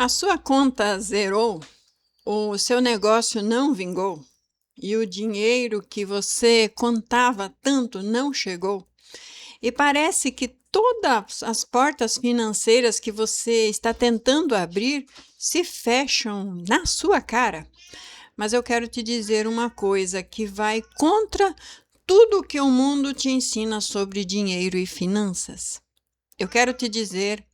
A sua conta zerou, o seu negócio não vingou e o dinheiro que você contava tanto não chegou. E parece que todas as portas financeiras que você está tentando abrir se fecham na sua cara. Mas eu quero te dizer uma coisa que vai contra tudo que o mundo te ensina sobre dinheiro e finanças. Eu quero te dizer,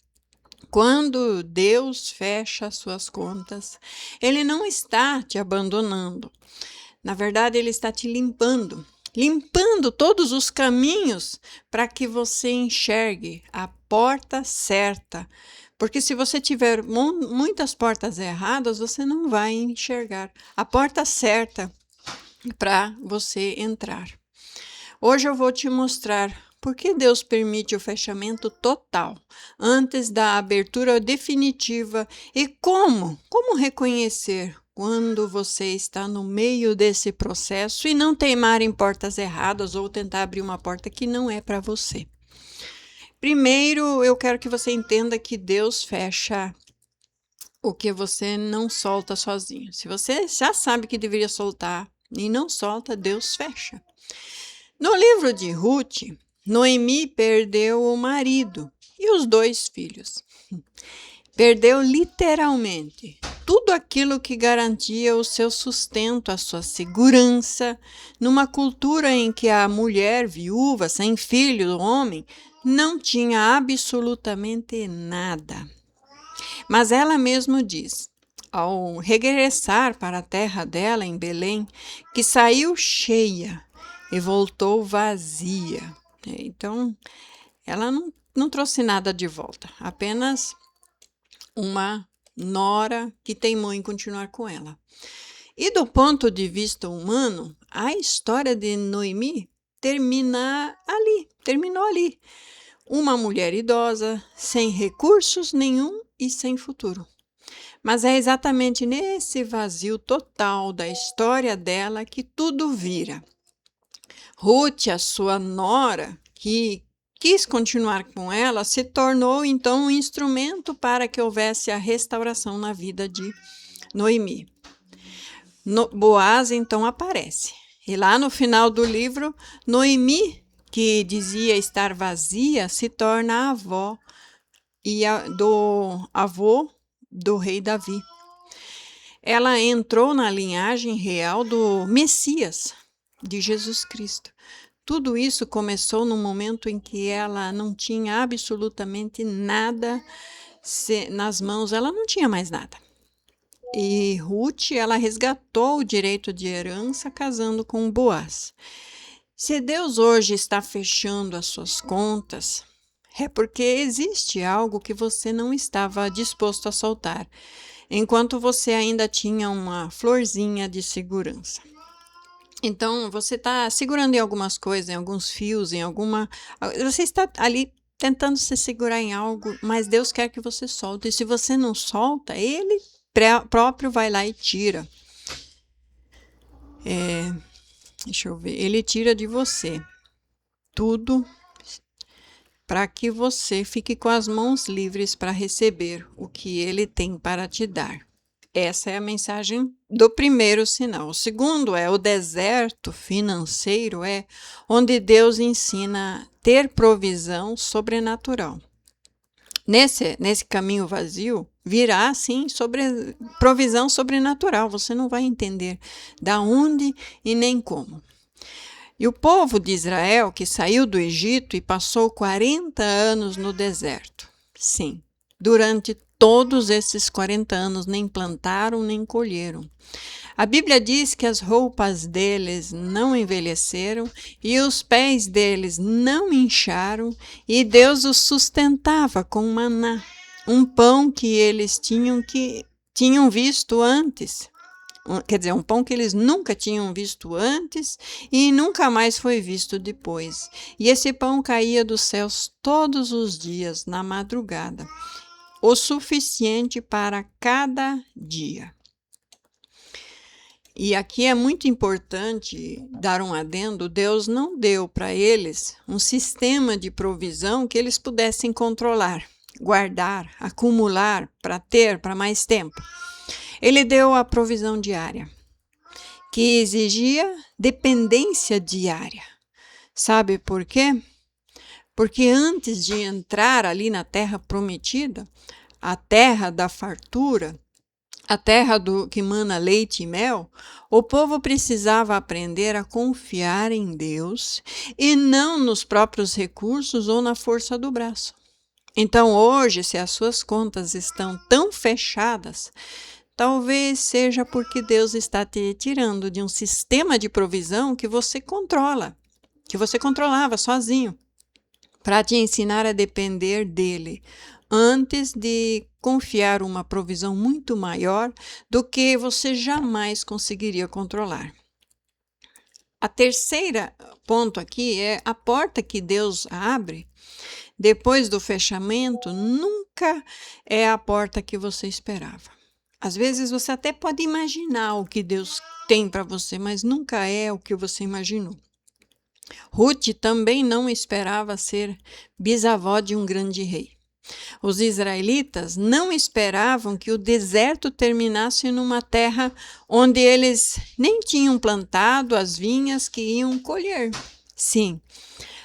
quando Deus fecha suas contas, Ele não está te abandonando. Na verdade, Ele está te limpando todos os caminhos para que você enxergue a porta certa. Porque se você tiver muitas portas erradas, você não vai enxergar a porta certa para você entrar. Hoje eu vou te mostrar por que Deus permite o fechamento total antes da abertura definitiva e como reconhecer quando você está no meio desse processo e não teimar em portas erradas ou tentar abrir uma porta que não é para você. Primeiro, eu quero que você entenda que Deus fecha o que você não solta sozinho. Se você já sabe que deveria soltar e não solta, Deus fecha. No livro de Ruth, Noemi perdeu o marido e os 2 filhos. Perdeu literalmente tudo aquilo que garantia o seu sustento, a sua segurança, numa cultura em que a mulher viúva, sem filho, o homem, não tinha absolutamente nada. Mas ela mesma diz, ao regressar para a terra dela, em Belém, que saiu cheia e voltou vazia. Então, ela não trouxe nada de volta, apenas uma nora que teimou em continuar com ela. E do ponto de vista humano, a história de Noemi terminou ali. Uma mulher idosa, sem recursos nenhum e sem futuro. Mas é exatamente nesse vazio total da história dela que tudo vira. Ruth, a sua nora, que quis continuar com ela, se tornou então um instrumento para que houvesse a restauração na vida de Noemi. Boaz então aparece. E lá no final do livro, Noemi, que dizia estar vazia, se torna a avó do avô do rei Davi. Ela entrou na linhagem real do Messias, de Jesus Cristo. Tudo isso começou no momento em que ela não tinha absolutamente nada nas mãos, ela não tinha mais nada. E Ruth, ela resgatou o direito de herança casando com Boaz. Se Deus hoje está fechando as suas contas, é porque existe algo que você não estava disposto a soltar, enquanto você ainda tinha uma florzinha de segurança. Então, você está segurando em algumas coisas, em alguns fios, você está ali tentando se segurar em algo, mas Deus quer que você solte. E se você não solta, Ele próprio vai lá e tira. Deixa eu ver. Ele tira de você tudo para que você fique com as mãos livres para receber o que Ele tem para te dar. Essa é a mensagem do primeiro sinal. O segundo é o deserto financeiro, onde Deus ensina a ter provisão sobrenatural. Nesse caminho vazio, virá, sim, provisão sobrenatural. Você não vai entender da onde e nem como. E o povo de Israel, que saiu do Egito e passou 40 anos no deserto. Sim, durante todos esses 40 anos nem plantaram nem colheram. A Bíblia diz que as roupas deles não envelheceram e os pés deles não incharam, e Deus os sustentava com maná, um pão que eles tinham visto antes. Quer dizer, um pão que eles nunca tinham visto antes e nunca mais foi visto depois. E esse pão caía dos céus todos os dias, na madrugada, o suficiente para cada dia. E aqui é muito importante dar um adendo: Deus não deu para eles um sistema de provisão que eles pudessem controlar. guardar, acumular para ter para mais tempo. Ele deu a provisão diária, que exigia dependência diária. Sabe por quê? Porque antes de entrar ali na terra prometida, a terra da fartura, a terra que mana leite e mel, o povo precisava aprender a confiar em Deus e não nos próprios recursos ou na força do braço. Então, hoje, se as suas contas estão tão fechadas, talvez seja porque Deus está te tirando de um sistema de provisão que você controla, que você controlava sozinho, para te ensinar a depender dele, antes de confiar uma provisão muito maior do que você jamais conseguiria controlar. A terceira ponto aqui é a porta que Deus abre depois do fechamento nunca é a porta que você esperava. Às vezes você até pode imaginar o que Deus tem para você, mas nunca é o que você imaginou. Ruth também não esperava ser bisavó de um grande rei. Os israelitas não esperavam que o deserto terminasse numa terra onde eles nem tinham plantado as vinhas que iam colher. Sim,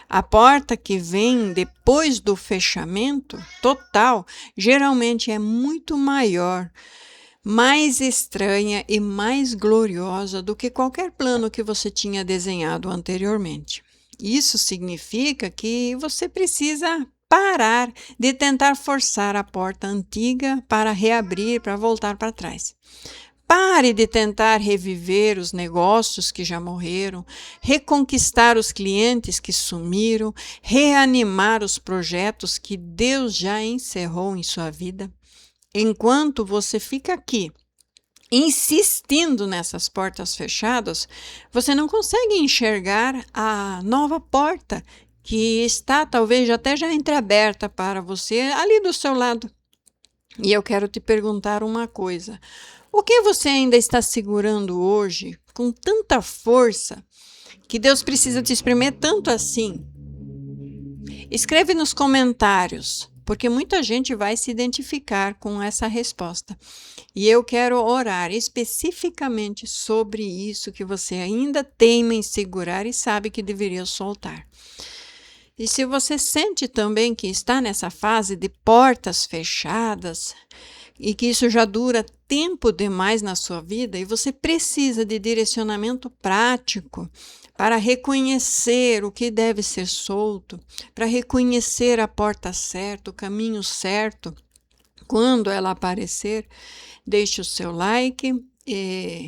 a porta que vem depois do fechamento total geralmente é muito maior, mais estranha e mais gloriosa do que qualquer plano que você tinha desenhado anteriormente. Isso significa que você precisa parar de tentar forçar a porta antiga para reabrir, para voltar para trás. Pare de tentar reviver os negócios que já morreram, reconquistar os clientes que sumiram, reanimar os projetos que Deus já encerrou em sua vida. Enquanto você fica aqui, insistindo nessas portas fechadas, você não consegue enxergar a nova porta que está talvez até já entreaberta para você ali do seu lado. E eu quero te perguntar uma coisa. O que você ainda está segurando hoje com tanta força que Deus precisa te espremer tanto assim? Escreve nos comentários, porque muita gente vai se identificar com essa resposta. E eu quero orar especificamente sobre isso que você ainda teima em segurar e sabe que deveria soltar. E se você sente também que está nessa fase de portas fechadas e que isso já dura tempo demais na sua vida e você precisa de direcionamento prático para reconhecer o que deve ser solto, para reconhecer a porta certa, o caminho certo, quando ela aparecer, deixe o seu like,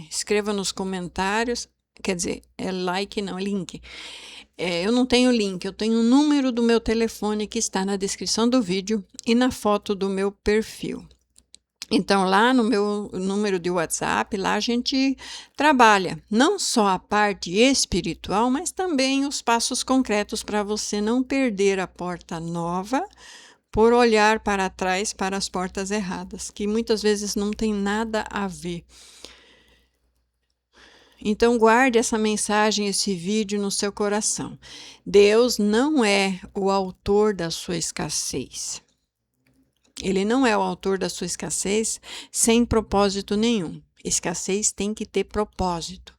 escreva nos comentários, quer dizer, é like não, é link. Eu não tenho link, eu tenho o número do meu telefone que está na descrição do vídeo e na foto do meu perfil. Então, lá no meu número de WhatsApp, lá a gente trabalha não só a parte espiritual, mas também os passos concretos para você não perder a porta nova por olhar para trás para as portas erradas, que muitas vezes não tem nada a ver. Então, guarde essa mensagem, esse vídeo no seu coração. Deus não é o autor da sua escassez. Ele não é o autor da sua escassez sem propósito nenhum. Escassez tem que ter propósito.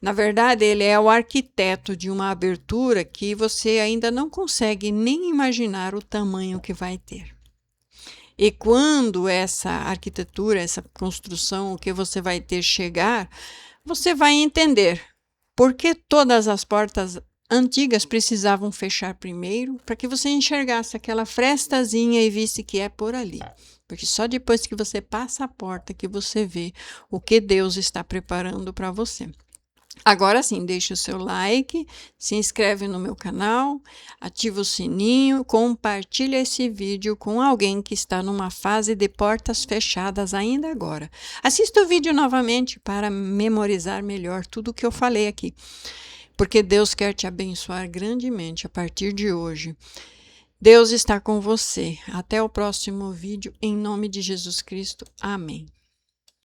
Na verdade, ele é o arquiteto de uma abertura que você ainda não consegue nem imaginar o tamanho que vai ter. E quando essa arquitetura, essa construção, o que você vai ter chegar, você vai entender por que todas as portas antigas precisavam fechar primeiro, para que você enxergasse aquela frestazinha e visse que é por ali. Porque só depois que você passa a porta que você vê o que Deus está preparando para você. Agora sim, deixe o seu like, se inscreve no meu canal, ativa o sininho, compartilha esse vídeo com alguém que está numa fase de portas fechadas ainda agora. Assista o vídeo novamente para memorizar melhor tudo o que eu falei aqui. Porque Deus quer te abençoar grandemente a partir de hoje. Deus está com você. Até o próximo vídeo, em nome de Jesus Cristo. Amém.